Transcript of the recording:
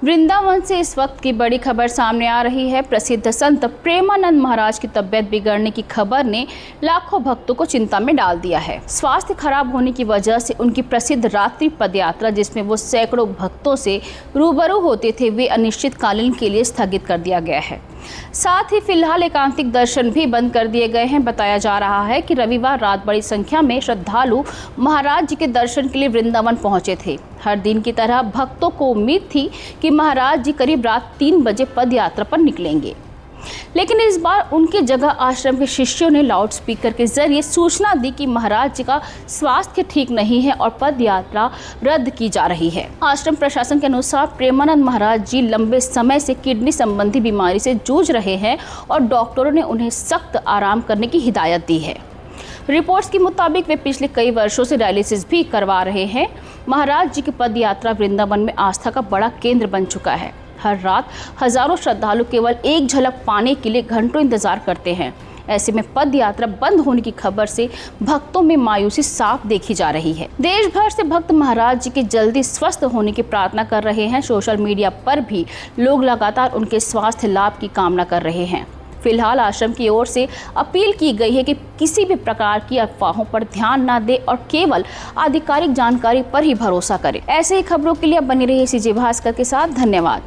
वृंदावन से इस वक्त की बड़ी खबर सामने आ रही है। प्रसिद्ध संत प्रेमानंद महाराज की तबीयत बिगड़ने की खबर ने लाखों भक्तों को चिंता में डाल दिया है। स्वास्थ्य खराब होने की वजह से उनकी प्रसिद्ध रात्रि पदयात्रा, जिसमें वो सैकड़ों भक्तों से रूबरू होते थे, वे अनिश्चितकालीन के लिए स्थगित कर दिया गया है। साथ ही फिलहाल एकांतिक दर्शन भी बंद कर दिए गए हैं। बताया जा रहा है कि रविवार रात बड़ी संख्या में श्रद्धालु महाराज जी के दर्शन के लिए वृंदावन पहुंचे थे। हर दिन की तरह भक्तों को उम्मीद थी कि महाराज जी करीब रात 3 बजे पद यात्रा पर निकलेंगे, लेकिन इस बार उनके जगह आश्रम के शिष्यों ने लाउडस्पीकर के जरिए सूचना दी कि महाराज जी का स्वास्थ्य ठीक नहीं है और पद यात्रा रद्द की जा रही है। आश्रम प्रशासन के अनुसार प्रेमानंद महाराज जी लंबे समय से किडनी संबंधी बीमारी से जूझ रहे हैं और डॉक्टरों ने उन्हें सख्त आराम करने की हिदायत दी है। रिपोर्ट्स के मुताबिक वे पिछले कई वर्षों से डायलिसिस भी करवा रहे हैं। महाराज जी की पद यात्रा वृंदावन में आस्था का बड़ा केंद्र बन चुका है। हर रात हजारों श्रद्धालु केवल एक झलक पाने के लिए घंटों इंतजार करते हैं। ऐसे में पद यात्रा बंद होने की खबर से भक्तों में मायूसी साफ देखी जा रही है। देश भर से भक्त महाराज जी के जल्दी स्वस्थ होने की प्रार्थना कर रहे हैं। सोशल मीडिया पर भी लोग लगातार उनके स्वास्थ्य लाभ की कामना कर रहे हैं। फिलहाल आश्रम की ओर से अपील की गई है कि किसी भी प्रकार की अफवाहों पर ध्यान न दे और केवल आधिकारिक जानकारी पर ही भरोसा करें। ऐसे ही खबरों के लिए बने रहिए CJ भास्कर के साथ। धन्यवाद।